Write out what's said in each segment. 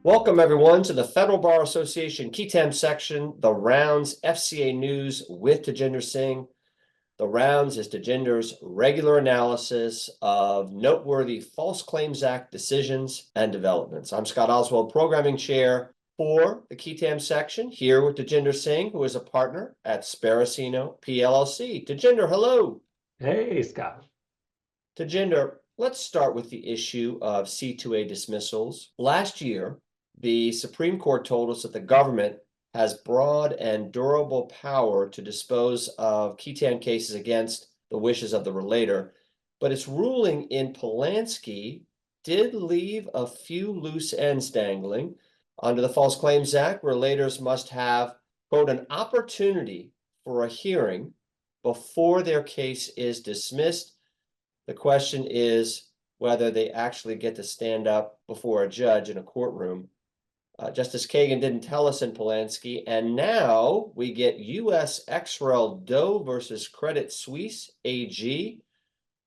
Welcome, everyone, to the Federal Bar Association Ketam section, The Rounds FCA News with Tejinder Singh. The Rounds is Tejinder's regular analysis of noteworthy False Claims Act decisions and developments. I'm Scott Oswald, Programming Chair for the Ketam section, here with Tejinder Singh, who is a partner at Sparacino PLLC. Tejinder, hello. Hey, Scott. Tejinder, let's start with the issue of C2A dismissals. Last year, the Supreme Court told us that the government has broad and durable power to dispose of Ketam cases against the wishes of the relator, but its ruling in Polanski did leave a few loose ends dangling. Under the False Claims Act, relators must have, quote, an opportunity for a hearing before their case is dismissed. The question is whether they actually get to stand up before a judge in a courtroom. Justice Kagan didn't tell us in Polanski, and now we get U.S. ex rel. D.O.O. versus Suisse AG.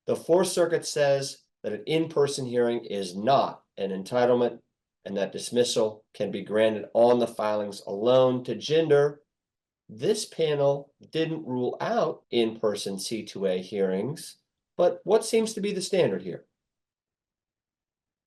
The Fourth Circuit says that an in-person hearing is not an entitlement, and that dismissal can be granted on the filings alone. Tejinder, this panel didn't rule out in-person C2A hearings, but what seems to be the standard here?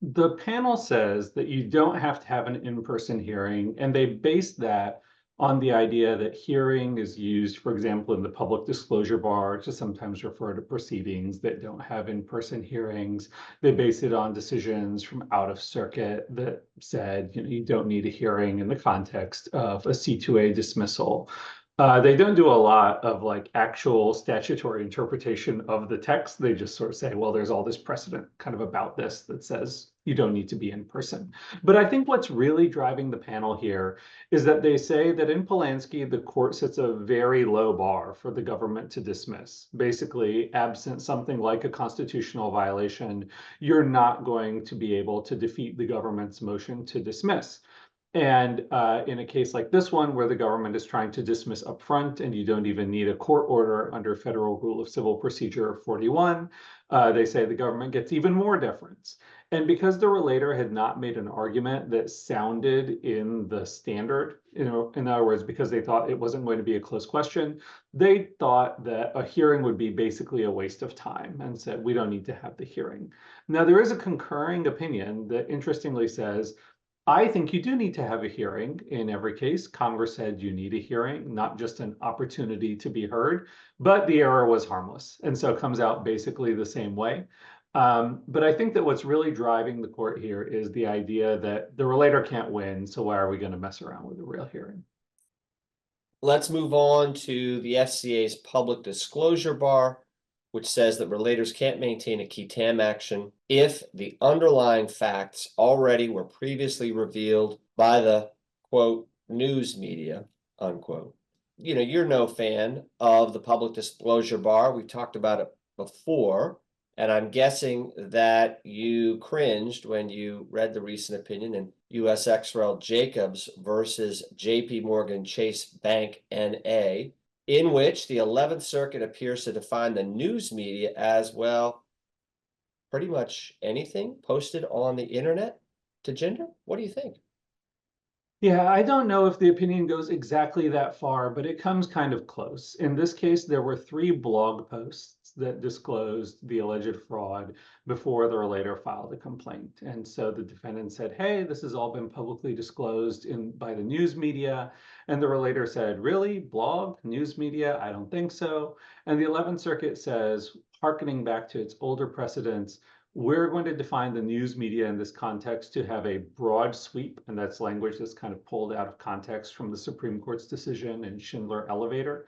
The panel says that you don't have to have an in-person hearing, and they base that on the idea that hearing is used, for example, in the public disclosure bar to sometimes refer to proceedings that don't have in-person hearings. They base it on decisions from out of circuit that said, you don't need a hearing in the context of a C2A dismissal. They don't do a lot of actual statutory interpretation of the text. They just sort of say, well, there's all this precedent kind of about this that says you don't need to be in person. But I think what's really driving the panel here is that they say that in Polanski, the court sets a very low bar for the government to dismiss. Basically, absent something like a constitutional violation, you're not going to be able to defeat the government's motion to dismiss. And in a case like this one, where the government is trying to dismiss upfront and you don't even need a court order under Federal Rule of Civil Procedure 41, they say the government gets even more deference. And because the relator had not made an argument that sounded in the standard, in other words, because they thought it wasn't going to be a close question, they thought that a hearing would be basically a waste of time and said, we don't need to have the hearing. Now, there is a concurring opinion that interestingly says, I think you do need to have a hearing in every case. Congress said you need a hearing, not just an opportunity to be heard, but the error was harmless. And so it comes out basically the same way. But I think that what's really driving the court here is the idea that the relator can't win. So why are we going to mess around with a real hearing? Let's move on to the FCA's public disclosure bar, which says that relators can't maintain a Ketam action if the underlying facts already were previously revealed by the, quote, news media, unquote. You're no fan of the public disclosure bar. We've talked about it before, and I'm guessing that you cringed when you read the recent opinion in U.S. ex rel. Jacobs versus J.P. Morgan Chase Bank N.A., in which the 11th Circuit appears to define the news media as, well, pretty much anything posted on the internet. Tejinder, what do you think? Yeah, I don't know if the opinion goes exactly that far, but it comes kind of close. In this case, there were 3 blog posts that disclosed the alleged fraud before the relator filed a complaint. And so the defendant said, hey, this has all been publicly disclosed by the news media. And the relator said, really? Blog? News media? I don't think so. And the 11th Circuit says, hearkening back to its older precedents, we're going to define the news media in this context to have a broad sweep, and that's language that's kind of pulled out of context from the Supreme Court's decision in Schindler Elevator.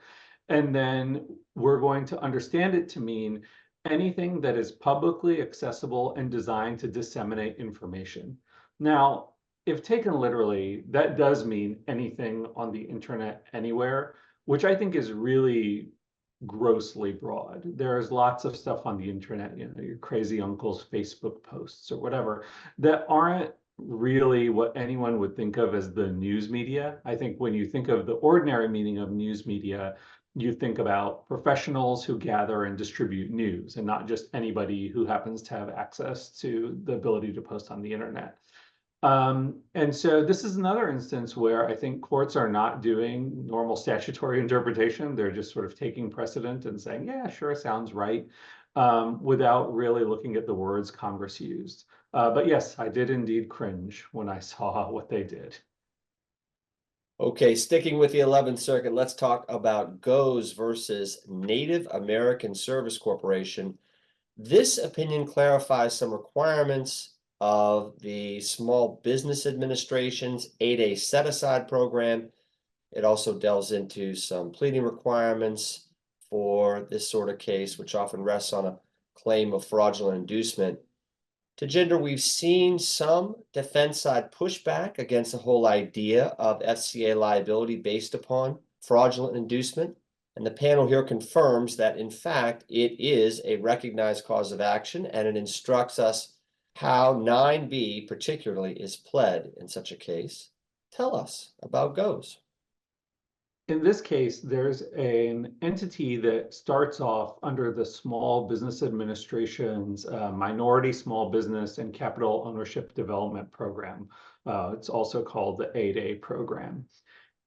And then we're going to understand it to mean anything that is publicly accessible and designed to disseminate information. Now, if taken literally, that does mean anything on the internet anywhere, which I think is really grossly broad. There's lots of stuff on the internet, your crazy uncle's Facebook posts or whatever, that aren't really what anyone would think of as the news media. I think when you think of the ordinary meaning of news media, you think about professionals who gather and distribute news, and not just anybody who happens to have access to the ability to post on the internet. And so this is another instance where I think courts are not doing normal statutory interpretation. They're just sort of taking precedent and saying, yeah, sure, sounds right, without really looking at the words Congress used. But yes, I did indeed cringe when I saw what they did. Okay, sticking with the 11th Circuit, let's talk about Gose versus Native American Service Corporation. This opinion clarifies some requirements of the Small Business Administration's 8A set-aside program. It also delves into some pleading requirements for this sort of case, which often rests on a claim of fraudulent inducement. Tejinder, we've seen some defense side pushback against the whole idea of FCA liability based upon fraudulent inducement. And the panel here confirms that, in fact, it is a recognized cause of action, and it instructs us how 9B particularly is pled in such a case. Tell us about Gose. In this case, there's an entity that starts off under the Small Business Administration's Minority Small Business and Capital Ownership Development Program. It's also called the 8A program.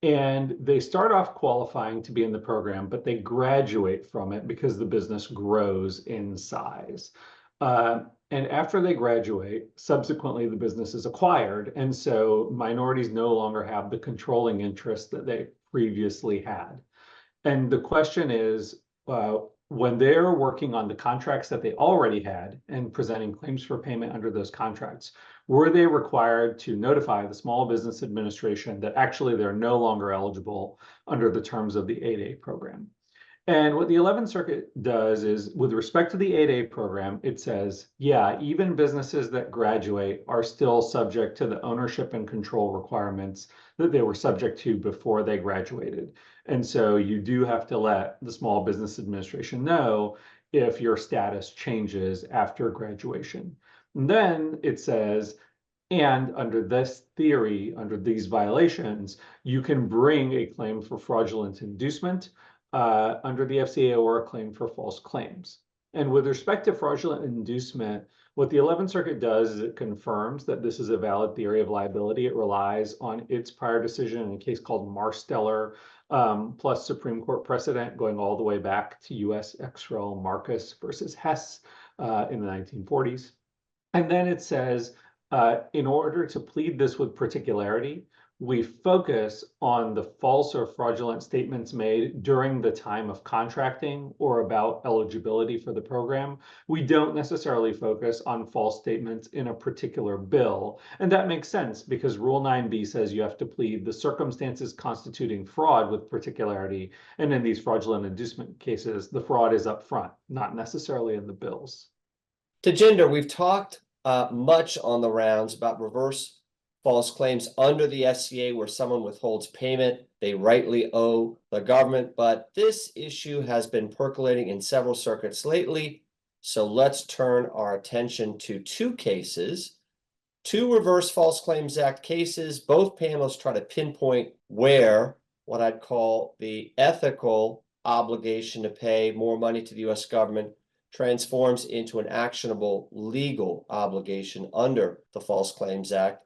And they start off qualifying to be in the program, but they graduate from it because the business grows in size. And after they graduate, subsequently the business is acquired. And so minorities no longer have the controlling interest that they previously had. And the question is, when they're working on the contracts that they already had and presenting claims for payment under those contracts, were they required to notify the Small Business Administration that actually they're no longer eligible under the terms of the 8A program? And what the 11th Circuit does is, with respect to the 8A program, it says, yeah, even businesses that graduate are still subject to the ownership and control requirements that they were subject to before they graduated. And so you do have to let the Small Business Administration know if your status changes after graduation. And then it says, and under this theory, under these violations, you can bring a claim for fraudulent inducement under the FCA or a claim for false claims. And with respect to fraudulent inducement, what the 11th Circuit does is it confirms that this is a valid theory of liability. It relies on its prior decision in a case called Marsteller, plus Supreme Court precedent going all the way back to U.S. ex rel. Marcus versus Hess in the 1940s. And then it says, in order to plead this with particularity, we focus on the false or fraudulent statements made during the time of contracting or about eligibility for the program. We don't necessarily focus on false statements in a particular bill. And that makes sense because Rule 9b says you have to plead the circumstances constituting fraud with particularity. And in these fraudulent inducement cases, the fraud is up front, not necessarily in the bills. Tejinder, we've talked much on the rounds about reverse false claims under the FCA where someone withholds payment they rightly owe the government, but this issue has been percolating in several circuits lately. So let's turn our attention to two cases, two Reverse False Claims Act cases. Both panels try to pinpoint where what I'd call the ethical obligation to pay more money to the US government transforms into an actionable legal obligation under the False Claims Act.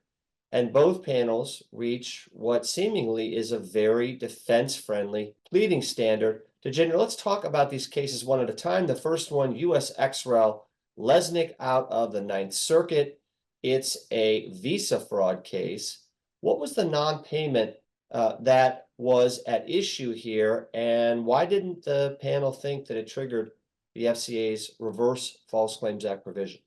And both panels reach what seemingly is a very defense-friendly pleading standard. Tejinder, let's talk about these cases one at a time. The first one, U.S. ex rel. Lesnik out of the 9th Circuit. It's a visa fraud case. What was the non-payment that was at issue here, and why didn't the panel think that it triggered the FCA's Reverse False Claims Act provision?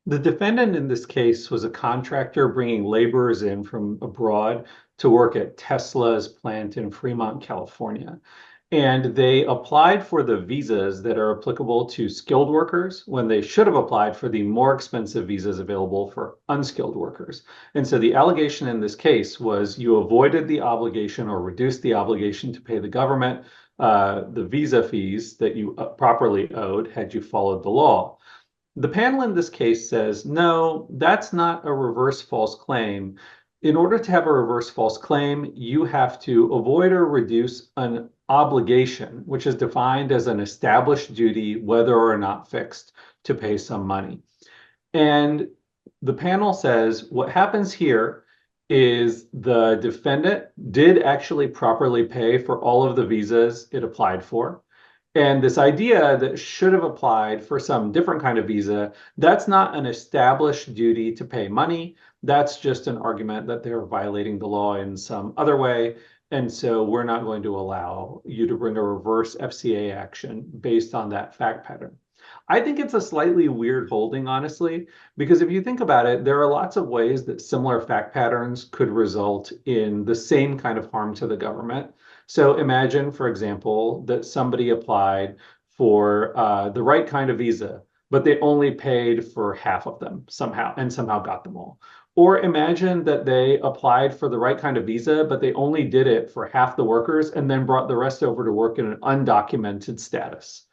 The defendant in this case was a contractor bringing laborers in from abroad to work at Tesla's plant in Fremont, California. And they applied for the visas that are applicable to skilled workers when they should have applied for the more expensive visas available for unskilled workers. And so the allegation in this case was you avoided the obligation or reduced the obligation to pay the government the visa fees that you properly owed had you followed the law. The panel in this case says, no, that's not a reverse false claim. In order to have a reverse false claim, you have to avoid or reduce an obligation, which is defined as an established duty, whether or not fixed, to pay some money. And the panel says what happens here is the defendant did actually properly pay for all of the visas it applied for. And this idea that should have applied for some different kind of visa, that's not an established duty to pay money. That's just an argument that they're violating the law in some other way. And so we're not going to allow you to bring a reverse FCA action based on that fact pattern. I think it's a slightly weird holding, honestly, because if you think about it, there are lots of ways that similar fact patterns could result in the same kind of harm to the government. So imagine, for example, that somebody applied for the right kind of visa, but they only paid for half of them somehow and somehow got them all. Or imagine that they applied for the right kind of visa, but they only did it for half the workers and then brought the rest over to work in an undocumented status.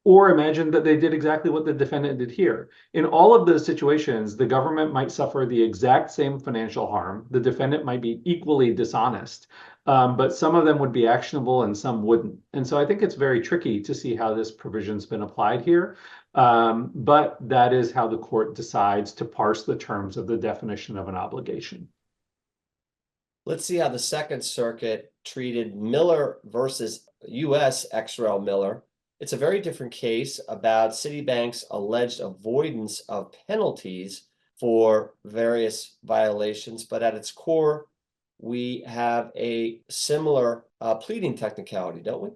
Or imagine that they did exactly what the defendant did here. In all of those situations, the government might suffer the exact same financial harm. The defendant might be equally dishonest, but some of them would be actionable and some wouldn't. And so I think it's very tricky to see how this provision's been applied here. But that is how the court decides to parse the terms of the definition of an obligation. Let's see how the Second Circuit treated Miller versus U.S. ex-rel Miller. It's a very different case about Citibank's alleged avoidance of penalties for various violations, but at its core, we have a similar pleading technicality, don't we?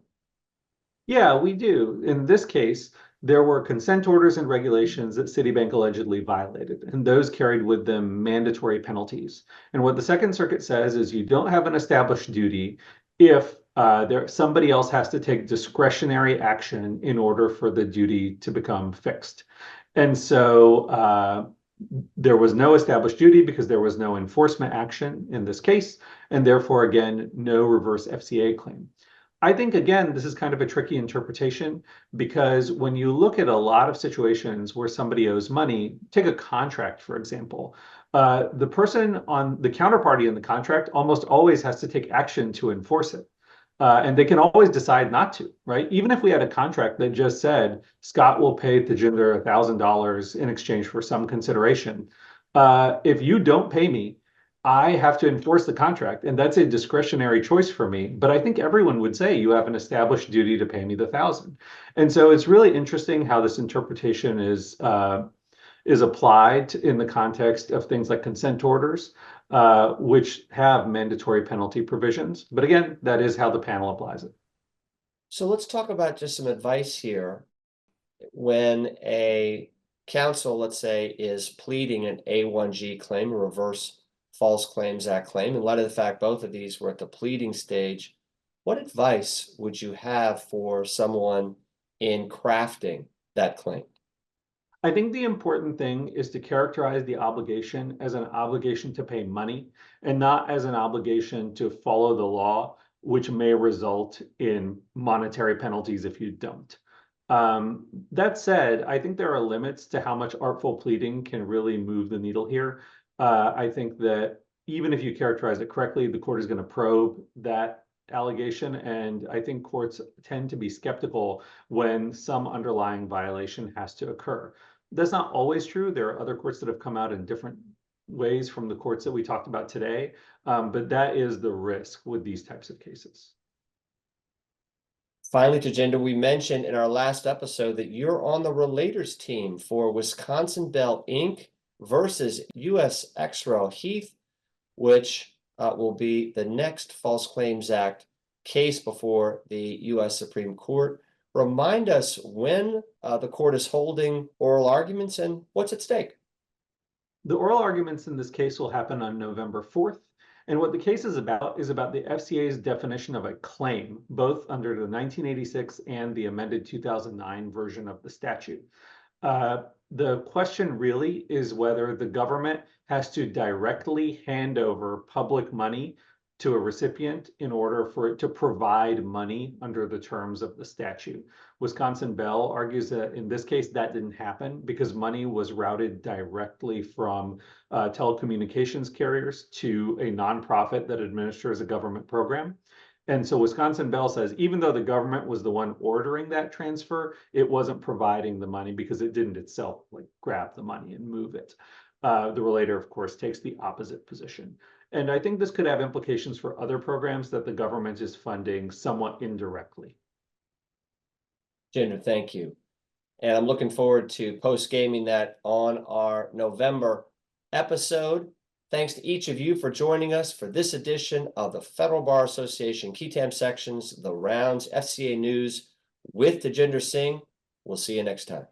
Yeah, we do. In this case, there were consent orders and regulations that Citibank allegedly violated, and those carried with them mandatory penalties. And what the Second Circuit says is you don't have an established duty if somebody else has to take discretionary action in order for the duty to become fixed. And so there was no established duty because there was no enforcement action in this case, and therefore, again, no reverse FCA claim. I think, again, this is kind of a tricky interpretation because when you look at a lot of situations where somebody owes money, take a contract, for example, the person on the counterparty in the contract almost always has to take action to enforce it. And they can always decide not to, right? Even if we had a contract that just said, Scott will pay Tejinder $1,000 in exchange for some consideration. If you don't pay me, I have to enforce the contract, and that's a discretionary choice for me. But I think everyone would say you have an established duty to pay me the $1,000. And so it's really interesting how this interpretation is applied in the context of things like consent orders, which have mandatory penalty provisions. But again, that is how the panel applies it. So let's talk about just some advice here. When a counsel, let's say, is pleading an A1G claim, a reverse False Claims Act claim, in light of the fact both of these were at the pleading stage, what advice would you have for someone in crafting that claim? I think the important thing is to characterize the obligation as an obligation to pay money and not as an obligation to follow the law, which may result in monetary penalties if you don't. That said, I think there are limits to how much artful pleading can really move the needle here. I think that even if you characterize it correctly, the court is going to probe that allegation. And I think courts tend to be skeptical when some underlying violation has to occur. That's not always true. There are other courts that have come out in different ways from the courts that we talked about today. But that is the risk with these types of cases. Finally, Tejinder, we mentioned in our last episode that you're on the relators team for Wisconsin Bell Inc. versus U.S. ex-rel Heath, which will be the next False Claims Act case before the U.S. Supreme Court. Remind us when the court is holding oral arguments and what's at stake. The oral arguments in this case will happen on November 4th. And what the case is about the FCA's definition of a claim, both under the 1986 and the amended 2009 version of the statute. The question really is whether the government has to directly hand over public money to a recipient in order for it to provide money under the terms of the statute. Wisconsin Bell argues that in this case, that didn't happen because money was routed directly from telecommunications carriers to a nonprofit that administers a government program. And so Wisconsin Bell says, even though the government was the one ordering that transfer, it wasn't providing the money because it didn't itself like grab the money and move it. The relator, of course, takes the opposite position. And I think this could have implications for other programs that the government is funding somewhat indirectly. Tejinder, thank you. And I'm looking forward to post-gaming that on our November episode. Thanks to each of you for joining us for this edition of the Federal Bar Association Qui Tam Sections, The Rounds, FCA News with Tejinder Singh. We'll see you next time.